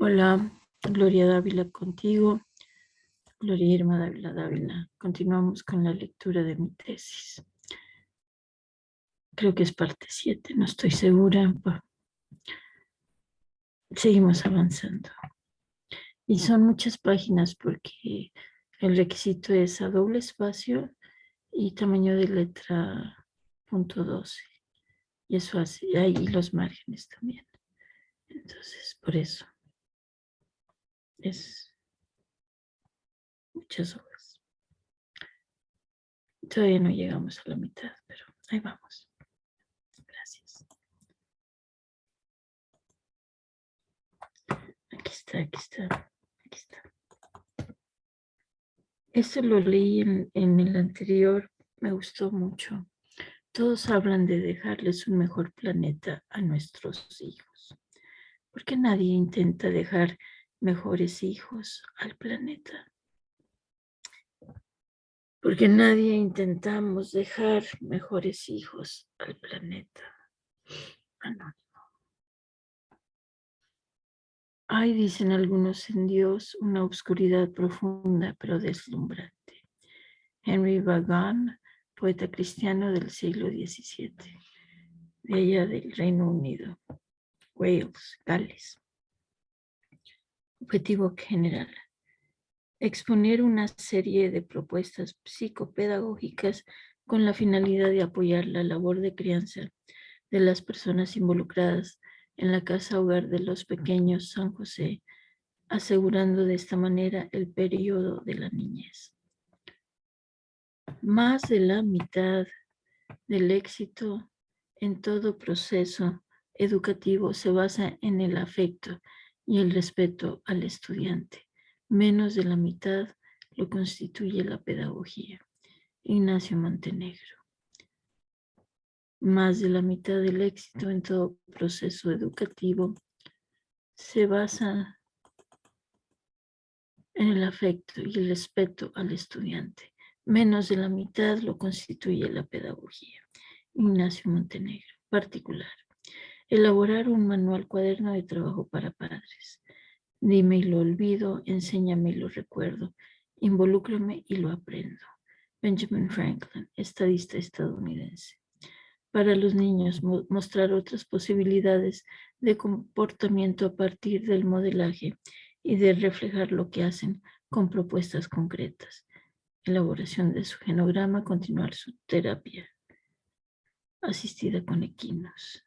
Hola, Gloria Dávila contigo. Gloria Irma Dávila. Continuamos con la lectura de mi tesis. Creo que es parte 7, no estoy segura. Seguimos avanzando. Y son muchas páginas porque el requisito es a doble espacio y tamaño de letra .12. Y eso hace, ahí los márgenes también. Entonces, por eso es muchas hojas. Todavía no llegamos a la mitad, pero ahí vamos. Gracias. Aquí está. Esto lo leí en el anterior, me gustó mucho. Todos hablan de dejarles un mejor planeta a nuestros hijos. ¿Por qué nadie intenta dejar mejores hijos al planeta? Porque nadie intentamos dejar mejores hijos al planeta. No. Hay, dicen algunos en Dios, una oscuridad profunda pero deslumbrante. Henry Vaughan, poeta cristiano del siglo XVII, de allá del Reino Unido, Wales, Gales. Objetivo general: exponer una serie de propuestas psicopedagógicas con la finalidad de apoyar la labor de crianza de las personas involucradas en la casa hogar de los pequeños San José, asegurando de esta manera el periodo de la niñez. Más de la mitad del éxito en todo proceso educativo se basa en el afecto y el respeto al estudiante. Menos de la mitad lo constituye la pedagogía. Ignacio Montenegro. Más de la mitad del éxito en todo proceso educativo se basa en el afecto y el respeto al estudiante. Menos de la mitad lo constituye la pedagogía. Ignacio Montenegro. Particular: elaborar un manual cuaderno de trabajo para padres. Dime y lo olvido, enséñame y lo recuerdo, involúcrame y lo aprendo. Benjamin Franklin, estadista estadounidense. Para los niños, mostrar otras posibilidades de comportamiento a partir del modelaje y de reflejar lo que hacen con propuestas concretas. Elaboración de su genograma, continuar su terapia asistida con equinos.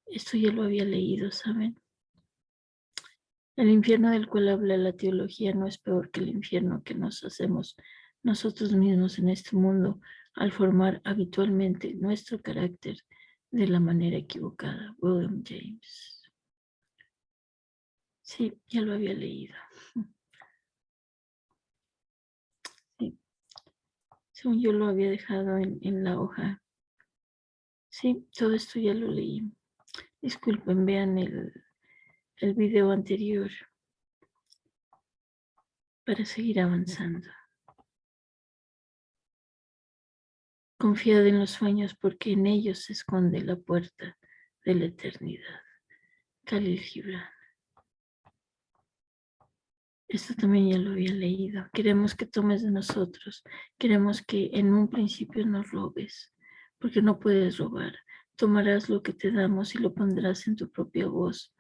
Esto ya lo había leído, ¿saben? El infierno del cual habla la teología no es peor que el infierno que nos hacemos nosotros mismos en este mundo al formar habitualmente nuestro carácter de la manera equivocada. William James. Sí, ya lo había leído. Sí, según yo lo había dejado en la hoja. Sí, todo esto ya lo leí. Disculpen, vean el video anterior para seguir avanzando. Confiad en los sueños porque en ellos se esconde la puerta de la eternidad. Khalil Gibran. Esto también ya lo había leído. Queremos que tomes de nosotros. Queremos que en un principio nos robes, porque no puedes robar. Tomarás lo que te damos y lo pondrás en tu propia voz,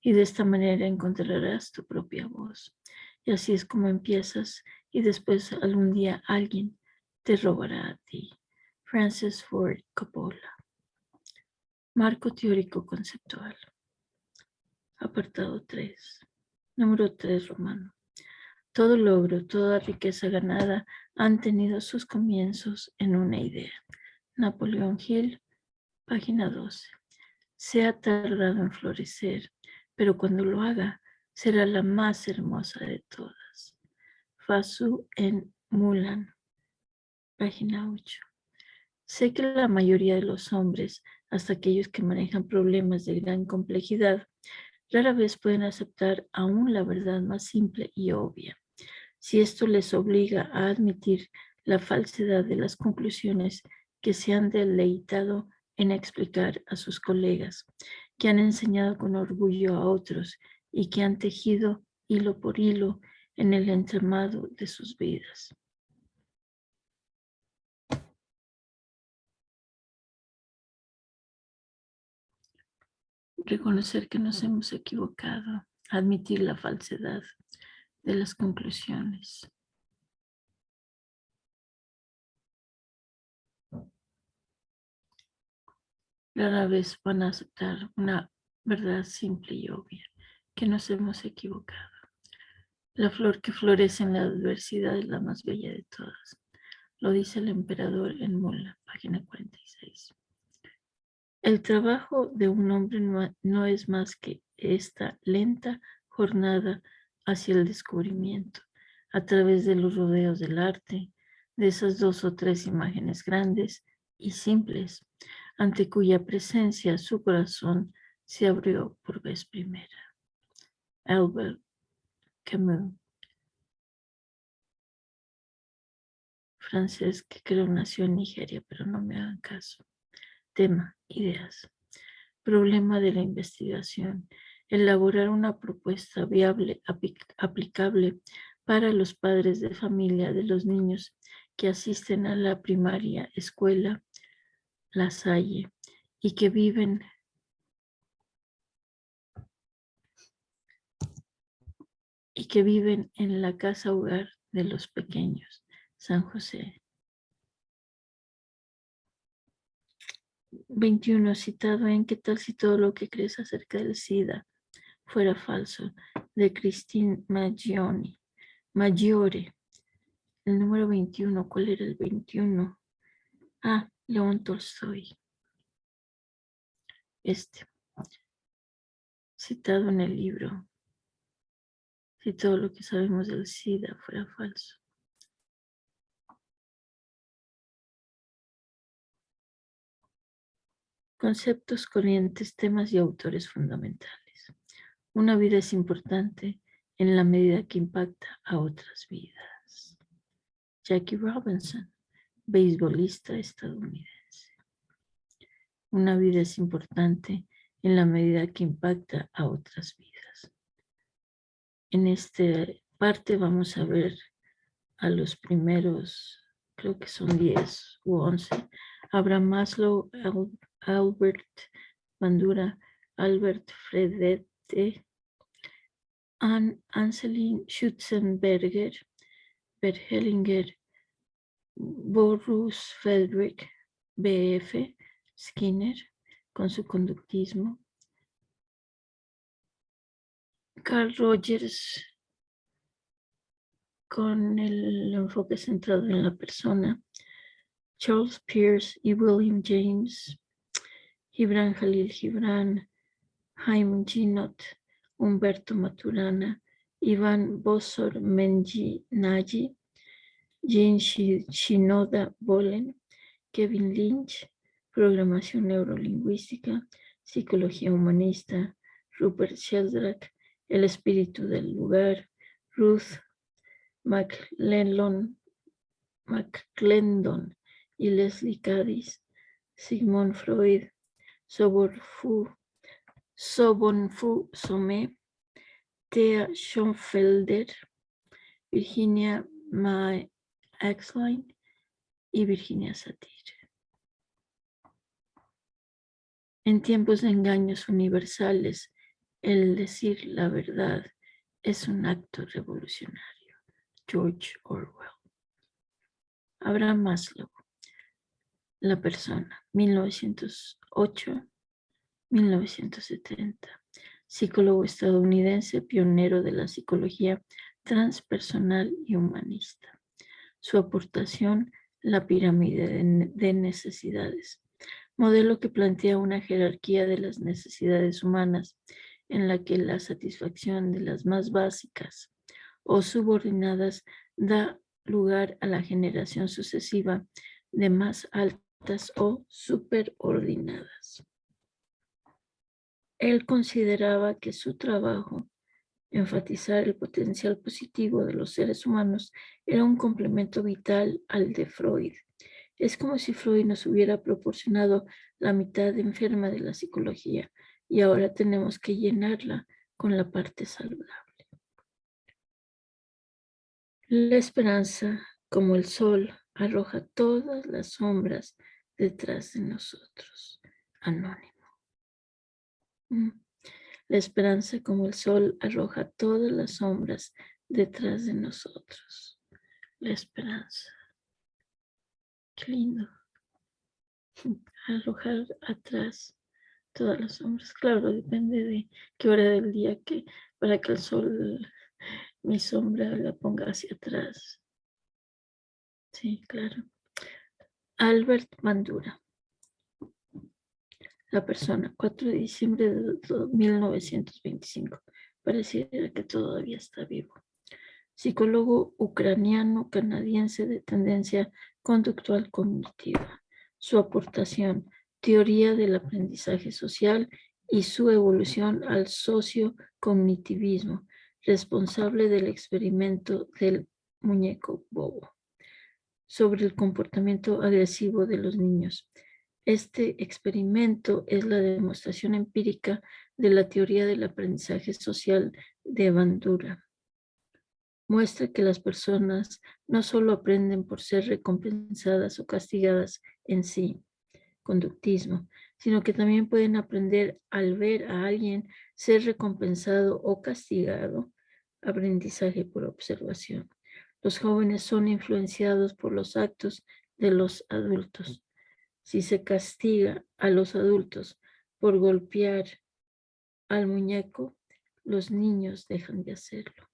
y de esta manera encontrarás tu propia voz. Y así es como empiezas, y después algún día alguien te robará a ti. Francis Ford Coppola. Marco teórico conceptual. Apartado 3. Número 3 romano. Todo logro, toda riqueza ganada han tenido sus comienzos en una idea. Napoleón Hill, página 12. Se ha tardado en florecer, pero cuando lo haga, será la más hermosa de todas. Fasu en Mulan, página 8. Sé que la mayoría de los hombres, hasta aquellos que manejan problemas de gran complejidad, rara vez pueden aceptar aún la verdad más simple y obvia. Si esto les obliga a admitir la falsedad de las conclusiones que se han deleitado en explicar a sus colegas, que han enseñado con orgullo a otros y que han tejido hilo por hilo en el entramado de sus vidas. Reconocer que nos hemos equivocado, admitir la falsedad de las conclusiones. Rara vez van a aceptar una verdad simple y obvia, que nos hemos equivocado. La flor que florece en la adversidad es la más bella de todas. Lo dice el emperador en Mola, página 46. El trabajo de un hombre no es más que esta lenta jornada hacia el descubrimiento, a través de los rodeos del arte, de esas 2 o 3 imágenes grandes y simples, ante cuya presencia su corazón se abrió por vez primera. Albert Camus, francés que creo nació en Nigeria, pero no me hagan caso. Tema, ideas. Problema de la investigación. Elaborar una propuesta viable, aplicable para los padres de familia de los niños que asisten a la primaria escuela La Salle y que viven en la casa hogar de los pequeños, San José. 21. Citado en ¿Qué tal si todo lo que crees acerca del SIDA fuera falso? De Christine Maggiore. El número 21. ¿Cuál era el 21? León Tolstoy. Citado en el libro. Si todo lo que sabemos del SIDA fuera falso. Conceptos, corrientes, temas y autores fundamentales. Una vida es importante en la medida que impacta a otras vidas. Jackie Robinson, beisbolista estadounidense. Una vida es importante en la medida que impacta a otras vidas. En esta parte vamos a ver a los primeros, creo que son 10 u 11. Abraham Maslow, Albert Bandura, Albert Fredette, Anselin Schutzenberger, Bert Hellinger, Boris Friedrich, B.F. Skinner, con su conductismo, Carl Rogers, con el enfoque centrado en la persona, Charles Peirce y William James, Gibran Jalil Gibran, Jaime Ginot, Humberto Maturana, Iván Bossor Nagy, Jean Shinoda Bolen, Kevin Lynch, Programación Neurolingüística, Psicología Humanista, Rupert Sheldrake, El Espíritu del Lugar, Ruth McClendon y Leslie Cadiz, Sigmund Freud, Sobonfu Somé, Thea Schoenfelder, Virginia May Axline y Virginia Satir. En tiempos de engaños universales, el decir la verdad es un acto revolucionario. George Orwell. Abraham Maslow. La persona, 1908-1970. Psicólogo estadounidense, pionero de la psicología transpersonal y humanista. Su aportación, la pirámide de necesidades, modelo que plantea una jerarquía de las necesidades humanas en la que la satisfacción de las más básicas o subordinadas da lugar a la generación sucesiva de más altas o superordinadas. Él consideraba que su trabajo, enfatizar el potencial positivo de los seres humanos, era un complemento vital al de Freud. Es como si Freud nos hubiera proporcionado la mitad enferma de la psicología y ahora tenemos que llenarla con la parte saludable. La esperanza, como el sol, arroja todas las sombras detrás de nosotros. Anónimo. La esperanza, como el sol, arroja todas las sombras detrás de nosotros. La esperanza. Qué lindo. Arrojar atrás todas las sombras. Claro, depende de qué hora del día para que el sol, mi sombra, la ponga hacia atrás. Sí, claro. Albert Bandura. La persona, 4 de diciembre de 1925. Pareciera que todavía está vivo. Psicólogo ucraniano-canadiense de tendencia conductual cognitiva. Su aportación, teoría del aprendizaje social y su evolución al sociocognitivismo, responsable del experimento del muñeco bobo. Sobre el comportamiento agresivo de los niños. Este experimento es la demostración empírica de la teoría del aprendizaje social de Bandura. Muestra que las personas no solo aprenden por ser recompensadas o castigadas en sí, conductismo, sino que también pueden aprender al ver a alguien ser recompensado o castigado, aprendizaje por observación. Los jóvenes son influenciados por los actos de los adultos. Si se castiga a los adultos por golpear al muñeco, los niños dejan de hacerlo.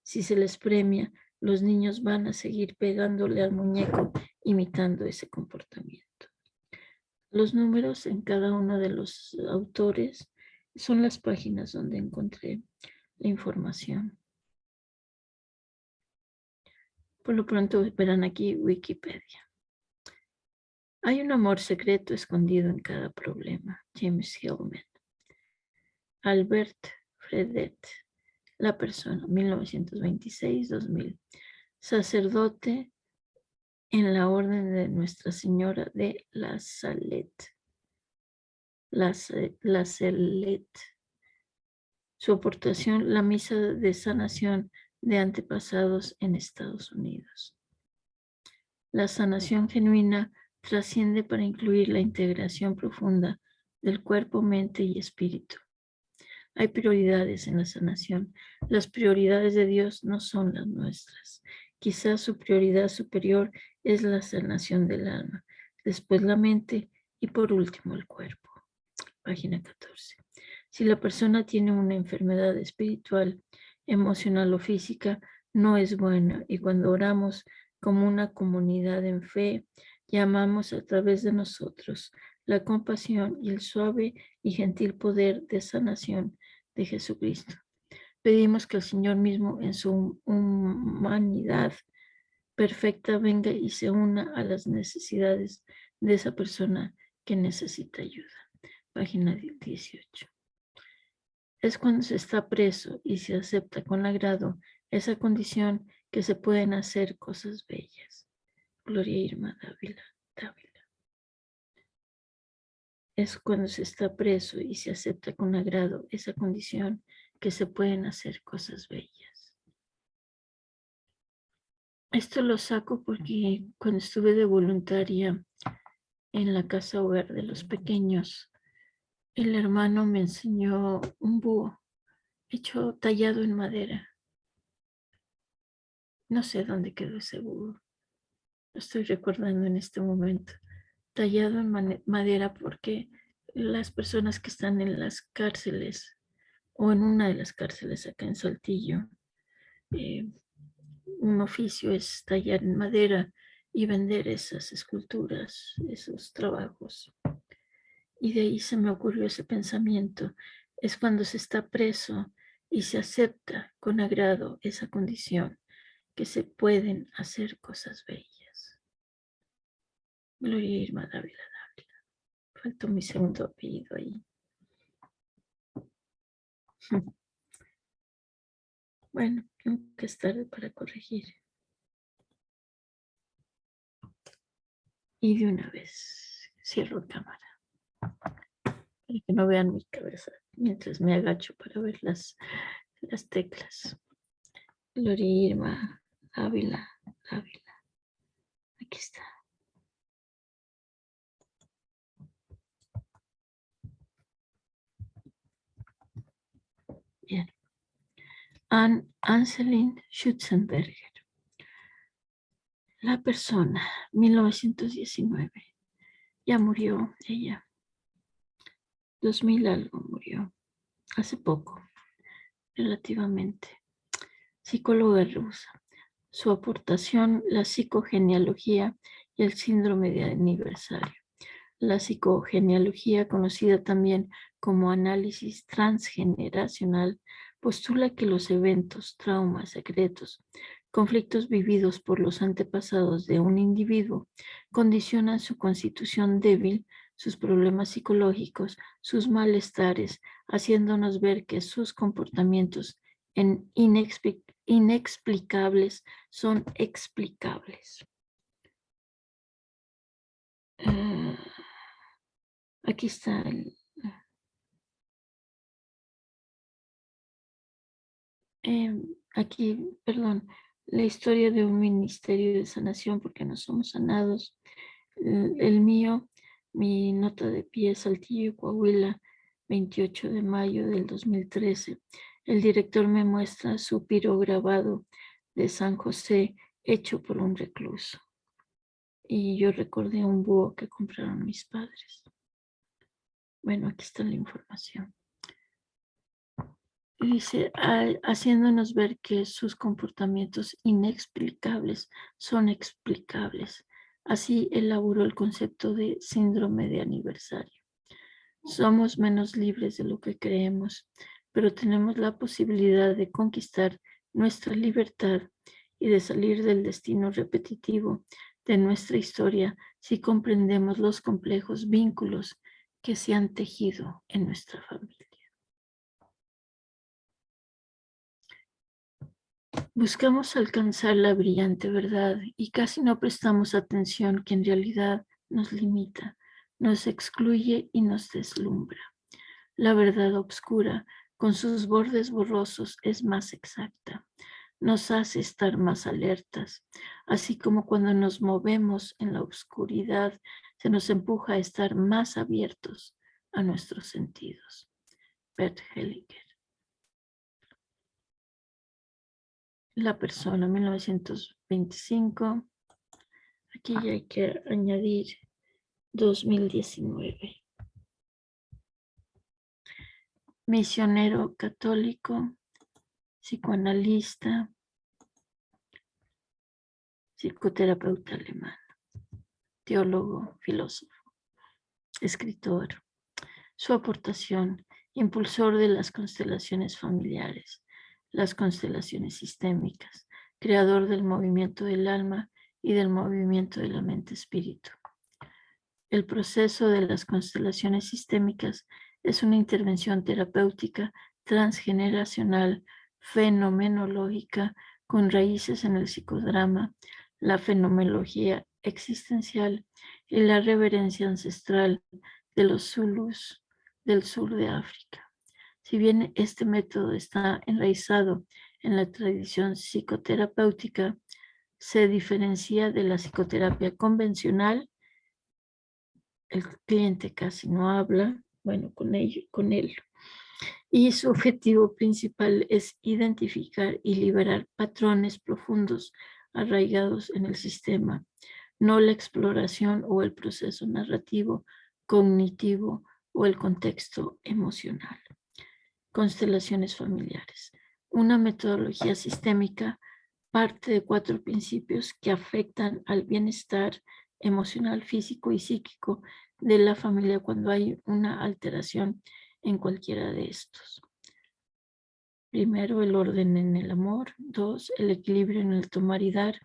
Si se les premia, los niños van a seguir pegándole al muñeco, imitando ese comportamiento. Los números en cada uno de los autores son las páginas donde encontré la información. Por lo pronto verán aquí Wikipedia. Hay un amor secreto escondido en cada problema. James Hillman. Albert Fredet. La persona, 1926-2000. Sacerdote en la Orden de Nuestra Señora de la Salette. La Salette. Su aportación, la misa de sanación de antepasados en Estados Unidos. La sanación genuina trasciende para incluir la integración profunda del cuerpo, mente y espíritu. Hay prioridades en la sanación. Las prioridades de Dios no son las nuestras. Quizás su prioridad superior es la sanación del alma, después la mente y por último el cuerpo. Página 14. Si la persona tiene una enfermedad espiritual, emocional o física, no es buena. Y cuando oramos como una comunidad en fe, llamamos a través de nosotros la compasión y el suave y gentil poder de sanación de Jesucristo. Pedimos que el Señor mismo en su humanidad perfecta venga y se una a las necesidades de esa persona que necesita ayuda. Página 18. Es cuando se está preso y se acepta con agrado esa condición que se pueden hacer cosas bellas. Gloria Irma Dávila. Es cuando se está preso y se acepta con agrado esa condición que se pueden hacer cosas bellas. Esto lo saco porque cuando estuve de voluntaria en la casa hogar de los pequeños, el hermano me enseñó un búho tallado en madera. No sé dónde quedó ese búho. Lo estoy recordando en este momento. Tallado en madera porque las personas que están en las cárceles o en una de las cárceles acá en Saltillo, un oficio es tallar en madera y vender esas esculturas, esos trabajos. Y de ahí se me ocurrió ese pensamiento. Es cuando se está preso y se acepta con agrado esa condición que se pueden hacer cosas bellas. Gloria Irma Dávila. Faltó mi segundo apellido ahí. Bueno, nunca es tarde para corregir. Y de una vez cierro cámara. para que no vean mi cabeza mientras me agacho para ver las teclas. Gloria Irma Ávila. Aquí está. Bien. Anselin Schutzenberger. La persona, 1919. Ya murió ella. 2000 algo murió. Hace poco, relativamente. Psicóloga rusa. Su aportación, la psicogenealogía y el síndrome de aniversario. La psicogenealogía, conocida también como análisis transgeneracional, postula que los eventos, traumas, secretos, conflictos vividos por los antepasados de un individuo condicionan su constitución débil, sus problemas psicológicos, sus malestares, haciéndonos ver que sus comportamientos inexplicables son explicables. Aquí está perdón, la historia de un ministerio de sanación, porque no somos sanados. El mío, mi nota de pie, Saltillo, Coahuila, 28 de mayo del 2013. El director me muestra su pirograbado de San José hecho por un recluso. Y yo recordé un búho que compraron mis padres. Bueno, aquí está la información. Dice, haciéndonos ver que sus comportamientos inexplicables son explicables. Así elaboró el concepto de síndrome de aniversario. Somos menos libres de lo que creemos, pero tenemos la posibilidad de conquistar nuestra libertad y de salir del destino repetitivo de nuestra historia si comprendemos los complejos vínculos que se han tejido en nuestra familia. Buscamos alcanzar la brillante verdad y casi no prestamos atención que en realidad nos limita, nos excluye y nos deslumbra. La verdad oscura, con sus bordes borrosos, es más exacta. Nos hace estar más alertas, así como cuando nos movemos en la oscuridad, se nos empuja a estar más abiertos a nuestros sentidos. Bert Hellinger. La persona, 1925. Aquí ya hay que añadir 2019. Misionero católico, psicoanalista, psicoterapeuta alemán, teólogo, filósofo, escritor. Su aportación, impulsor de las constelaciones familiares, las constelaciones sistémicas, creador del movimiento del alma y del movimiento de la mente-espíritu. El proceso de las constelaciones sistémicas es una intervención terapéutica transgeneracional, fenomenológica, con raíces en el psicodrama, la fenomenología existencial y la reverencia ancestral de los Zulus del sur de África. Si bien este método está enraizado en la tradición psicoterapéutica, se diferencia de la psicoterapia convencional. El cliente casi no habla, bueno, con él. Y su objetivo principal es identificar y liberar patrones profundos arraigados en el sistema, no la exploración o el proceso narrativo, cognitivo o el contexto emocional. Constelaciones familiares. Una metodología sistémica parte de 4 principios que afectan al bienestar emocional, físico y psíquico de la familia cuando hay una alteración en cualquiera de estos. Primero, el orden en el amor. 2, el equilibrio en el tomar y dar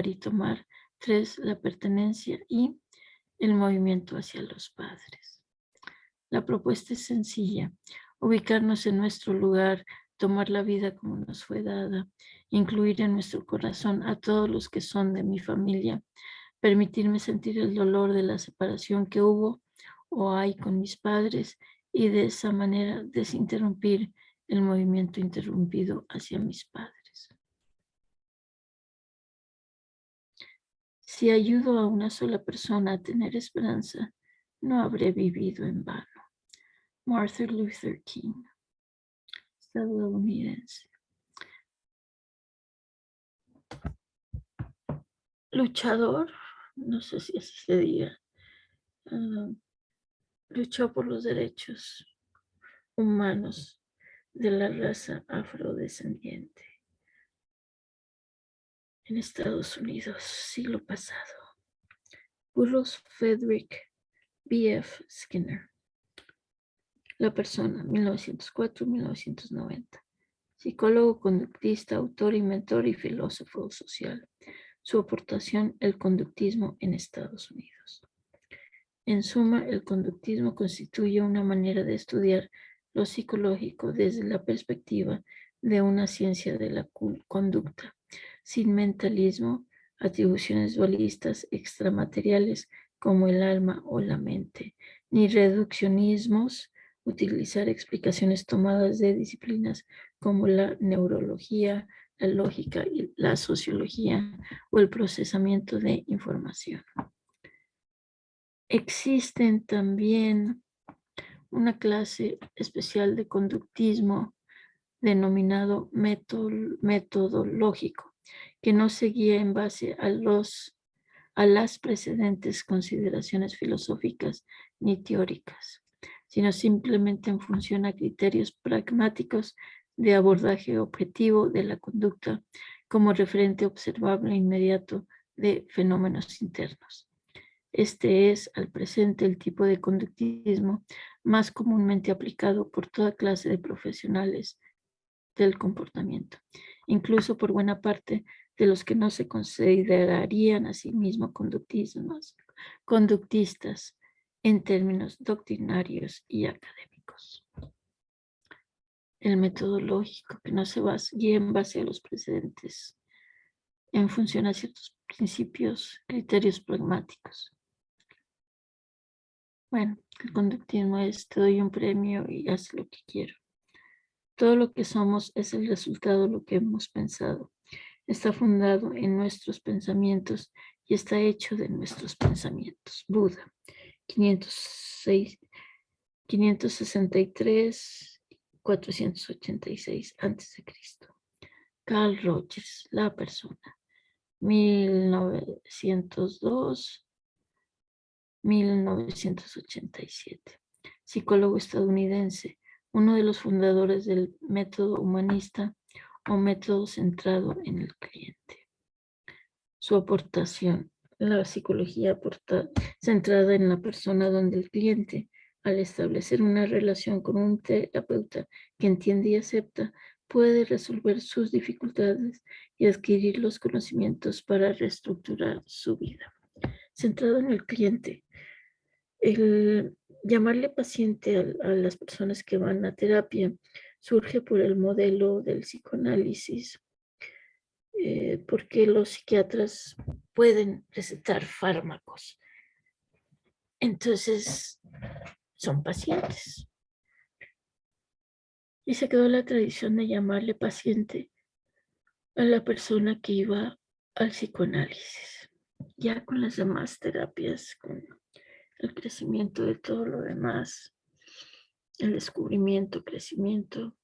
y tomar. 3, la pertenencia y el movimiento hacia los padres. La propuesta es sencilla: ubicarnos en nuestro lugar, tomar la vida como nos fue dada, incluir en nuestro corazón a todos los que son de mi familia, permitirme sentir el dolor de la separación que hubo o hay con mis padres y de esa manera desinterrumpir el movimiento interrumpido hacia mis padres. Si ayudo a una sola persona a tener esperanza, no habré vivido en vano. Martin Luther King, estadounidense. Luchador, no sé si así se diga, luchó por los derechos humanos de la raza afrodescendiente en Estados Unidos, siglo pasado. Burroughs Frederick B.F. Skinner. La persona, 1904-1990. Psicólogo, conductista, autor, inventor y filósofo social. Su aportación, el conductismo en Estados Unidos. En suma, el conductismo constituye una manera de estudiar lo psicológico desde la perspectiva de una ciencia de la conducta, sin mentalismo, atribuciones dualistas extramateriales como el alma o la mente, ni reduccionismos, utilizar explicaciones tomadas de disciplinas como la neurología, la lógica, la sociología o el procesamiento de información. Existen también una clase especial de conductismo denominado metodológico, que no se guía en base a las precedentes consideraciones filosóficas ni teóricas, sino simplemente en función a criterios pragmáticos de abordaje objetivo de la conducta como referente observable e inmediato de fenómenos internos. Este es, al presente, el tipo de conductismo más comúnmente aplicado por toda clase de profesionales del comportamiento, incluso por buena parte de los que no se considerarían a sí mismos conductistas en términos doctrinarios y académicos. El metodológico, que no se guía en base a los precedentes, en función a ciertos principios, criterios pragmáticos. Bueno, el conductismo es: te doy un premio y haz lo que quiero. Todo lo que somos es el resultado de lo que hemos pensado. Está fundado en nuestros pensamientos y está hecho de nuestros pensamientos. Buda, 563-486 a.C. Carl Rogers, la persona, 1902-1987. Psicólogo estadounidense, uno de los fundadores del método humanista o método centrado en el cliente. Su aportación, la psicología centrada en la persona, donde el cliente, al establecer una relación con un terapeuta que entiende y acepta, puede resolver sus dificultades y adquirir los conocimientos para reestructurar su vida. Centrado en el cliente. El llamarle paciente a las personas que van a terapia surge por el modelo del psicoanálisis, porque los psiquiatras pueden recetar fármacos. Entonces, son pacientes. Y se quedó la tradición de llamarle paciente a la persona que iba al psicoanálisis. Ya con las demás terapias, con el crecimiento de todo lo demás, el descubrimiento, crecimiento,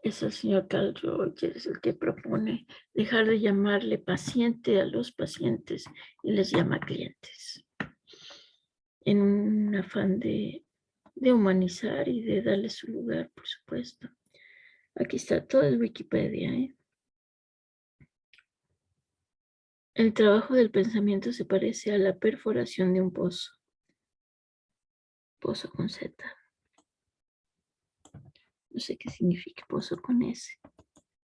es el señor Carl Rogers el que propone dejar de llamarle paciente a los pacientes y les llama clientes, en un afán de humanizar y de darle su lugar, por supuesto. Aquí está todo el Wikipedia, ¿eh? El trabajo del pensamiento se parece a la perforación de un pozo con Z. No sé qué significa pozo con S.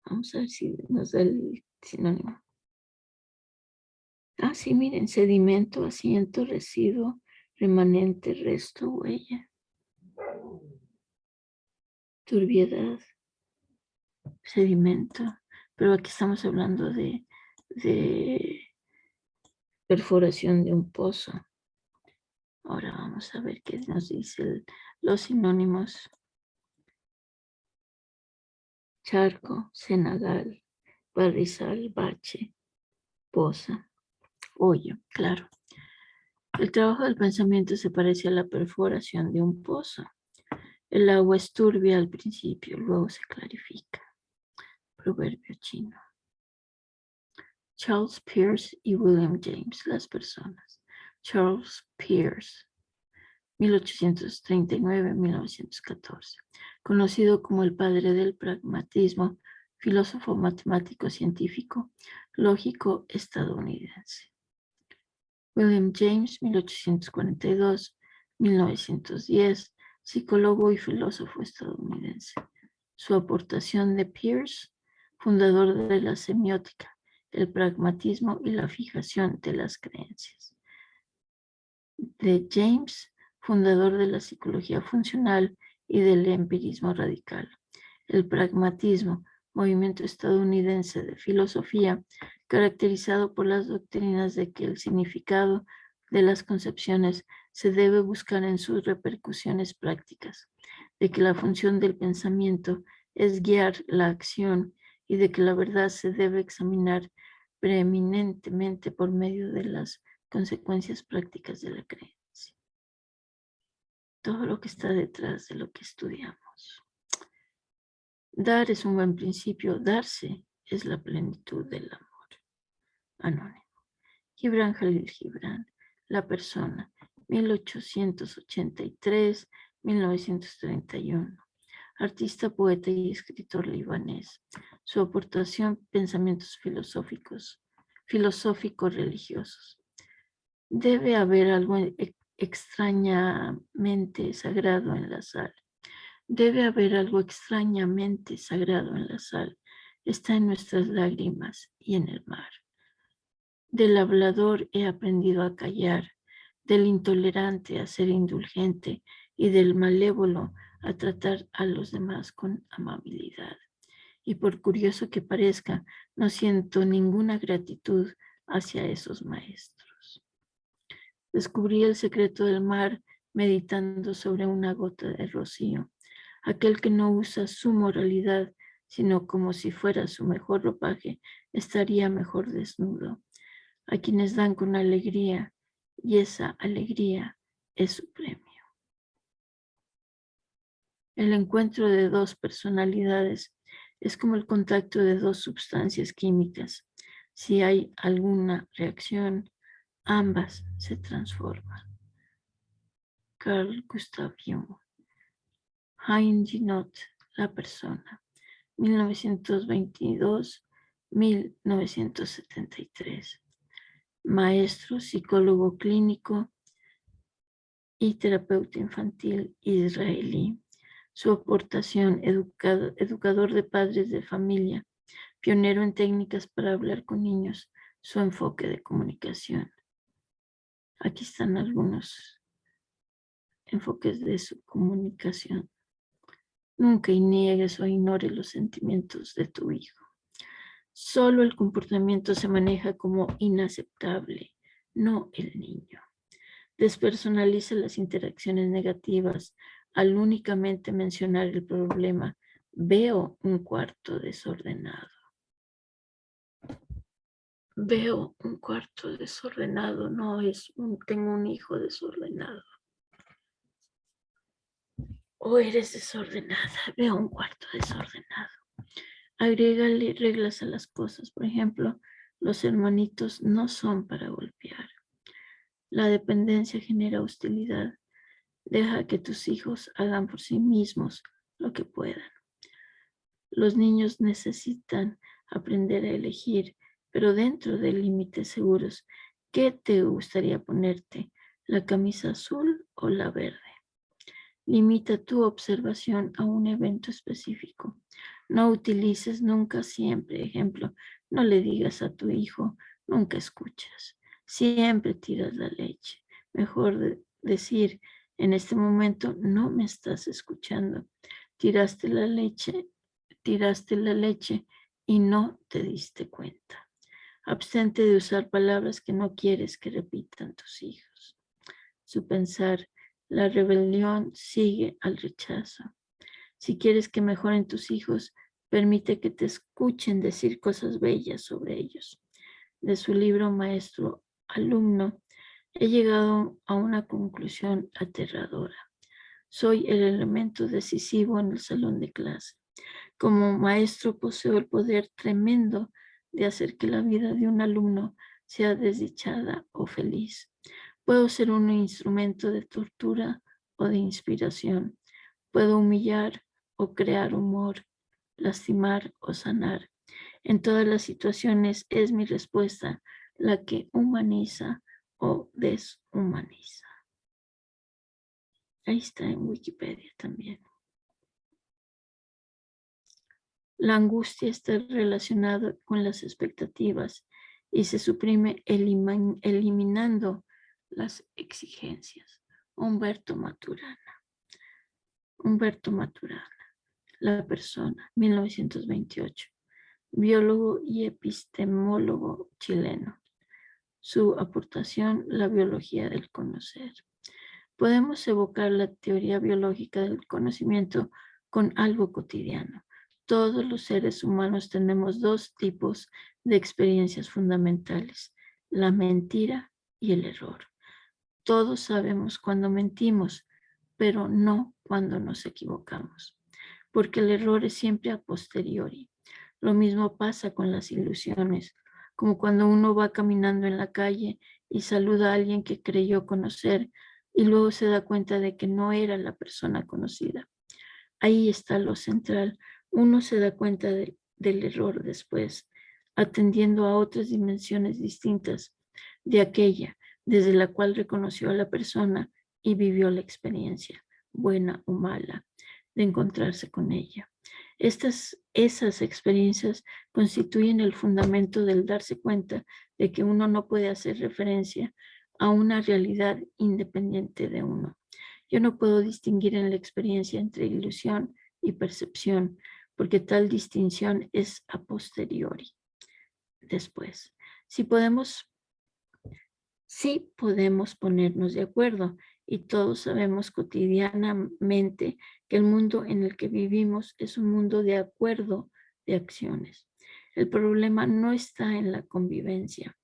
Vamos a ver si nos da el sinónimo. Ah, sí, miren, sedimento, asiento, residuo, remanente, resto, huella. Turbiedad, sedimento. Pero aquí estamos hablando de perforación de un pozo. Ahora vamos a ver qué nos dice los sinónimos. Charco, cenagal, barrizal, bache, poza, hoyo, claro. El trabajo del pensamiento se parece a la perforación de un pozo. El agua es turbia al principio, luego se clarifica. Proverbio chino. Charles Peirce y William James, las personas. Charles Peirce, 1839-1914, conocido como el padre del pragmatismo, filósofo matemático científico, lógico estadounidense. William James, 1842-1910, psicólogo y filósofo estadounidense. Su aportación de Peirce, fundador de la semiótica, el pragmatismo y la fijación de las creencias. De James, fundador de la psicología funcional y del empirismo radical. El pragmatismo, movimiento estadounidense de filosofía, caracterizado por las doctrinas de que el significado de las concepciones se debe buscar en sus repercusiones prácticas, de que la función del pensamiento es guiar la acción y de que la verdad se debe examinar preeminentemente por medio de las consecuencias prácticas de la creencia. Todo lo que está detrás de lo que estudiamos. Dar es un buen principio, darse es la plenitud del amor. Anónimo. Gibran Jalil Gibran, la persona, 1883-1931. Artista, poeta y escritor libanés. Su aportación, pensamientos filosófico-religiosos. Debe haber algo extrañamente sagrado en la sal. Debe haber algo extrañamente sagrado en la sal. Está en nuestras lágrimas y en el mar. Del hablador he aprendido a callar, del intolerante a ser indulgente y del malévolo a tratar a los demás con amabilidad. Y por curioso que parezca, no siento ninguna gratitud hacia esos maestros. Descubrí el secreto del mar meditando sobre una gota de rocío. Aquel que no usa su moralidad, sino como si fuera su mejor ropaje, estaría mejor desnudo. A quienes dan con alegría, y esa alegría es su premio. El encuentro de dos personalidades es como el contacto de dos sustancias químicas. Si hay alguna reacción, ambas se transforman. Carl Gustav Jung. Hein Ginot, la persona, 1922-1973. Maestro, psicólogo clínico y terapeuta infantil israelí. Su aportación, educador de padres de familia, pionero en técnicas para hablar con niños, su enfoque de comunicación. Aquí están algunos enfoques de su comunicación. Nunca niegues o ignores los sentimientos de tu hijo. Solo el comportamiento se maneja como inaceptable, no el niño. Despersonaliza las interacciones negativas al únicamente mencionar el problema. Veo un cuarto desordenado. Veo un cuarto desordenado, no es tengo un hijo desordenado. O eres desordenada, veo un cuarto desordenado. Agrégale reglas a las cosas. Por ejemplo, los hermanitos no son para golpear. La dependencia genera hostilidad. Deja que tus hijos hagan por sí mismos lo que puedan. Los niños necesitan aprender a elegir, pero dentro de límites seguros. ¿Qué te gustaría ponerte? ¿La camisa azul o la verde? Limita tu observación a un evento específico. No utilices nunca siempre. Ejemplo, no le digas a tu hijo, nunca escuchas. Siempre tiras la leche. Mejor decir, en este momento no me estás escuchando. Tiraste la leche y no te diste cuenta. Abstente de usar palabras que no quieres que repitan tus hijos. su pensar. La rebelión sigue al rechazo. Si quieres que mejoren tus hijos, permite que te escuchen decir cosas bellas sobre ellos. De su libro Maestro Alumno, he llegado a una conclusión aterradora. Soy el elemento decisivo en el salón de clase. Como maestro poseo el poder tremendo de hacer que la vida de un alumno sea desdichada o feliz. Puedo ser un instrumento de tortura o de inspiración. Puedo humillar o crear humor, lastimar o sanar. En todas las situaciones es mi respuesta la que humaniza o deshumaniza. Ahí está en Wikipedia también. La angustia está relacionada con las expectativas y se suprime eliminando las exigencias. Humberto Maturana. Humberto Maturana, la persona, 1928. Biólogo y epistemólogo chileno. Su aportación, la biología del conocer. Podemos evocar la teoría biológica del conocimiento con algo cotidiano. Todos los seres humanos tenemos dos tipos de experiencias fundamentales, la mentira y el error. Todos sabemos cuando mentimos, pero no cuando nos equivocamos, porque el error es siempre a posteriori. Lo mismo pasa con las ilusiones, como cuando uno va caminando en la calle y saluda a alguien que creyó conocer y luego se da cuenta de que no era la persona conocida. Ahí está lo central. Uno se da cuenta del error después, atendiendo a otras dimensiones distintas de aquella desde la cual reconoció a la persona y vivió la experiencia, buena o mala, de encontrarse con ella. Esas experiencias constituyen el fundamento del darse cuenta de que uno no puede hacer referencia a una realidad independiente de uno. Yo no puedo distinguir en la experiencia entre ilusión y percepción, porque tal distinción es a posteriori. Después, sí podemos ponernos de acuerdo y todos sabemos cotidianamente que el mundo en el que vivimos es un mundo de acuerdo de acciones. El problema no está en la convivencia,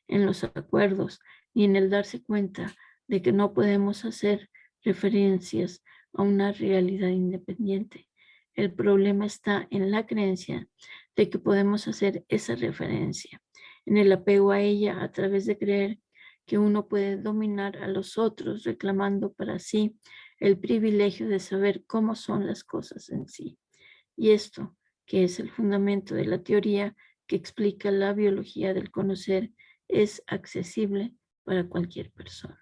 en los acuerdos, ni en el darse cuenta de que no podemos hacer referencias a una realidad independiente. El problema está en la creencia de que podemos hacer esa referencia, en el apego a ella a través de creer que uno puede dominar a los otros reclamando para sí el privilegio de saber cómo son las cosas en sí. Y esto, que es el fundamento de la teoría que explica la biología del conocer, es accesible para cualquier persona.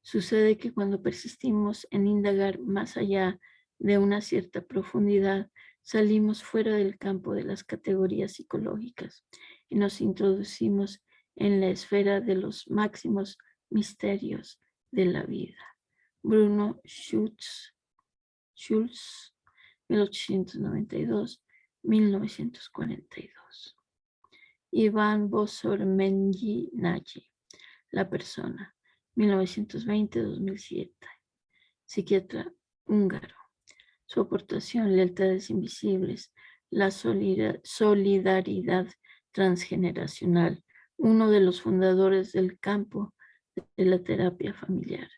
Sucede que cuando persistimos en indagar más allá de una cierta profundidad, salimos fuera del campo de las categorías psicológicas y nos introducimos en la esfera de los máximos misterios de la vida. Bruno Schulz, 1892-1942. Iván Bossor-Mengy, la persona, 1920-2007. Psiquiatra húngaro. Su aportación, lealtades invisibles, la solidaridad transgeneracional, uno de los fundadores del campo de la terapia familiar.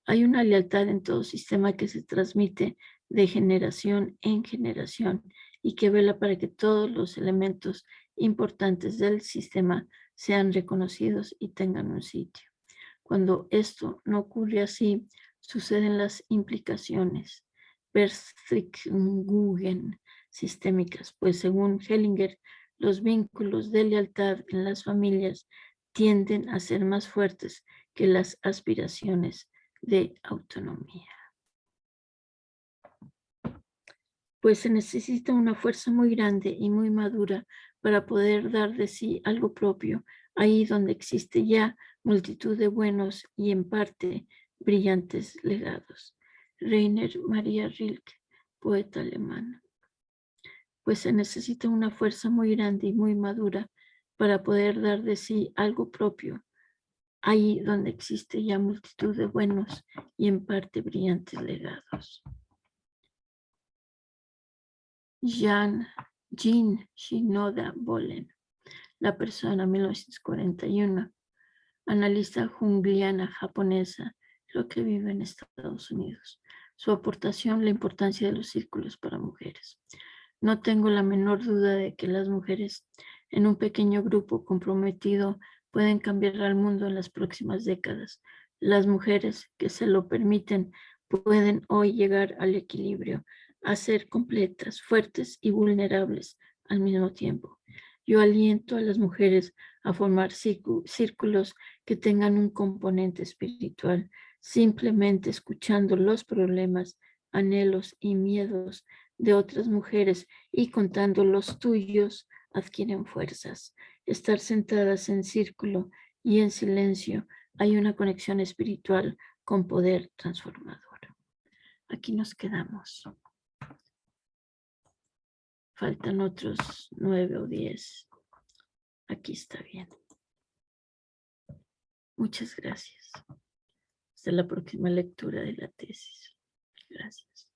Hay una lealtad en todo sistema que se transmite de generación en generación y que vela para que todos los elementos importantes del sistema sean reconocidos y tengan un sitio. Cuando esto no ocurre así, suceden las implicaciones Verstrickungen sistémicas, pues según Hellinger, los vínculos de lealtad en las familias tienden a ser más fuertes que las aspiraciones de autonomía. Pues se necesita una fuerza muy grande y muy madura para poder dar de sí algo propio, ahí donde existe ya multitud de buenos y en parte brillantes legados. Rainer Maria Rilke, poeta alemán. Pues se necesita una fuerza muy grande y muy madura para poder dar de sí algo propio, ahí donde existe ya multitud de buenos y en parte brillantes legados. Jean Shinoda Bolen, la persona 1941, analista junguiana japonesa, creo que vive en Estados Unidos. Su aportación, la importancia de los círculos para mujeres. No tengo la menor duda de que las mujeres en un pequeño grupo comprometido pueden cambiar al mundo en las próximas décadas. Las mujeres que se lo permiten pueden hoy llegar al equilibrio, a ser completas, fuertes y vulnerables al mismo tiempo. Yo aliento a las mujeres a formar círculos que tengan un componente espiritual, simplemente escuchando los problemas, anhelos y miedos de otras mujeres y contando los tuyos adquieren fuerzas. Estar sentadas en círculo y en silencio hay una conexión espiritual con poder transformador. Aquí nos quedamos. Faltan otros 9 o 10. Aquí está bien. Muchas gracias. Hasta la próxima lectura de la tesis. Gracias.